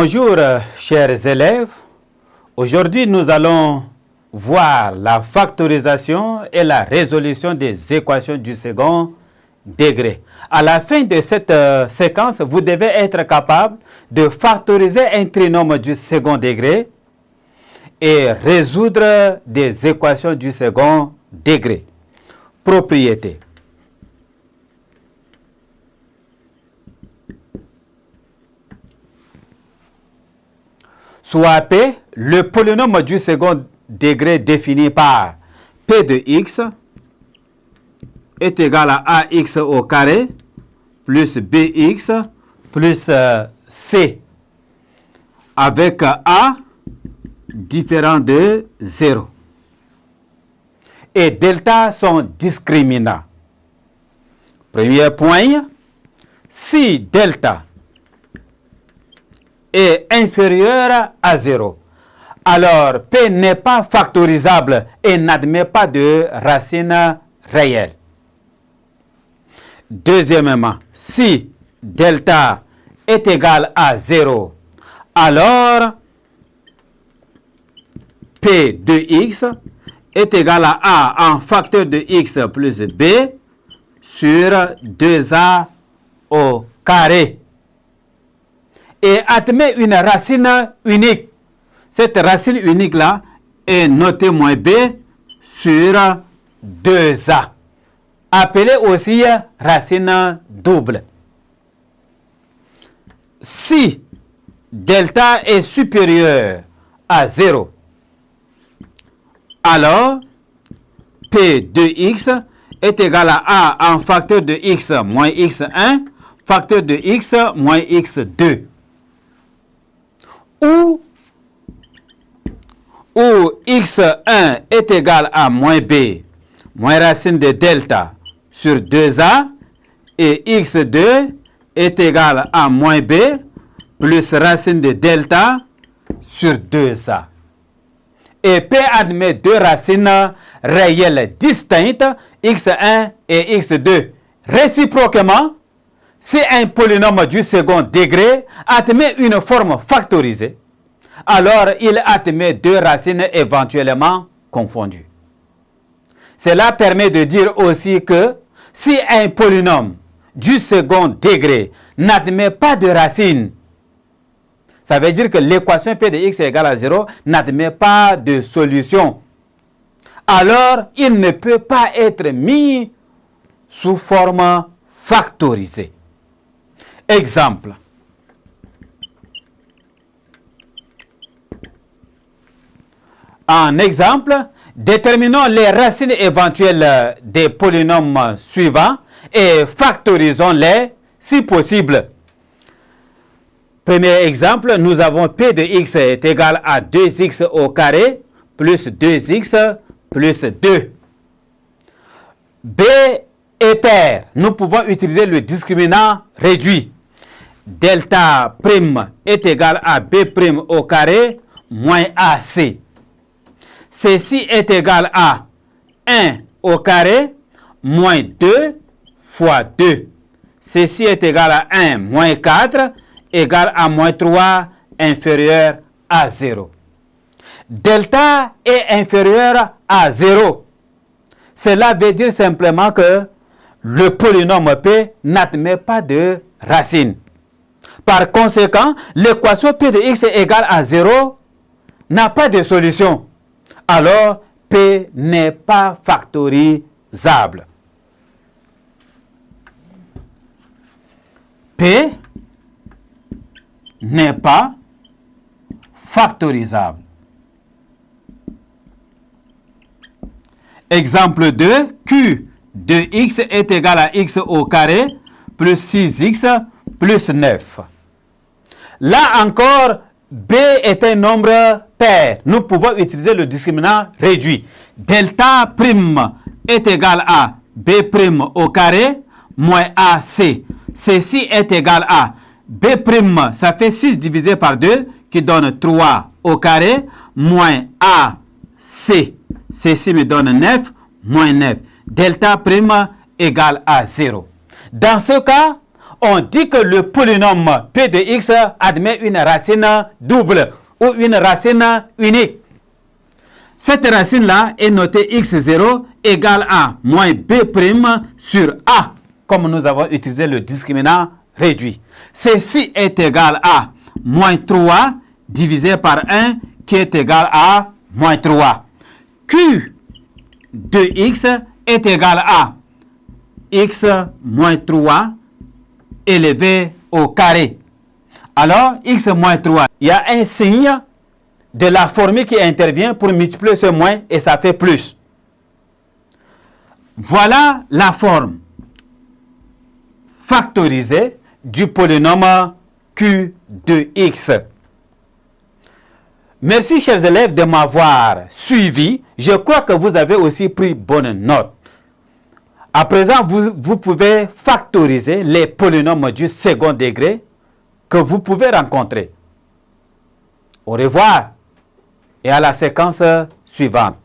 Bonjour chers élèves, aujourd'hui nous allons voir la factorisation et la résolution des équations du second degré. À la fin de cette séquence, vous devez être capable de factoriser un trinôme du second degré et résoudre des équations du second degré. Propriété. Soit P, le polynôme du second degré défini par P de x est égal à ax au carré plus bx plus c avec a différent de 0. Et delta sont discriminants. Premier point, si delta est inférieur à 0, alors P n'est pas factorisable et n'admet pas de racine réelle. Deuxièmement, si delta est égal à 0, alors P de x est égal à A en facteur de x plus b sur 2a au carré. Et admet une racine unique. Cette racine unique-là est notée moins b sur 2a. Appelée aussi racine double. Si delta est supérieur à 0, alors P de x est égal à A en facteur de x moins x1, facteur de x moins x2. Où x1 est égal à moins b, moins racine de delta sur 2a, et x2 est égal à moins b plus racine de delta sur 2a. Et P admet deux racines réelles distinctes, x1 et x2. Réciproquement, si un polynôme du second degré admet une forme factorisée, alors il admet deux racines éventuellement confondues. Cela permet de dire aussi que si un polynôme du second degré n'admet pas de racines, ça veut dire que l'équation P de x est égale à 0 n'admet pas de solution. Alors, il ne peut pas être mis sous forme factorisée. Exemple. En exemple, déterminons les racines éventuelles des polynômes suivants et factorisons-les si possible. Premier exemple, nous avons P de x est égal à 2x au carré plus 2x plus 2. B est pair. Nous pouvons utiliser le discriminant réduit. Delta prime est égal à B prime au carré moins AC. Ceci est égal à 1 au carré moins 2 fois 2. Ceci est égal à 1 moins 4 égal à moins 3 inférieur à 0. Delta est inférieur à 0. Cela veut dire simplement que le polynôme P n'admet pas de racine. Par conséquent, l'équation P de x est égale à 0 n'a pas de solution. Alors, P n'est pas factorisable. P n'est pas factorisable. Exemple 2, Q de x est égal à x au carré plus 6x plus 9. Là encore, B est un nombre pair. Nous pouvons utiliser le discriminant réduit. Delta prime est égal à B prime au carré moins AC. Ceci est égal à B prime, ça fait 6 divisé par 2 qui donne 3 au carré moins AC. Ceci me donne 9 moins 9. Delta prime égale à 0. Dans ce cas, on dit que le polynôme P de x admet une racine double ou une racine unique. Cette racine-là est notée x0 égale à moins b' sur a, comme nous avons utilisé le discriminant réduit. Ceci est égal à moins 3 divisé par 1 qui est égal à moins 3. Q de x est égal à x moins 3 élevé au carré. Alors, x moins 3, il y a un signe de la formule qui intervient pour multiplier ce moins et ça fait plus. Voilà la forme factorisée du polynôme Q de x. Merci, chers élèves, de m'avoir suivi. Je crois que vous avez aussi pris bonne note. À présent, vous pouvez factoriser les polynômes du second degré que vous pouvez rencontrer. Au revoir et à la séquence suivante.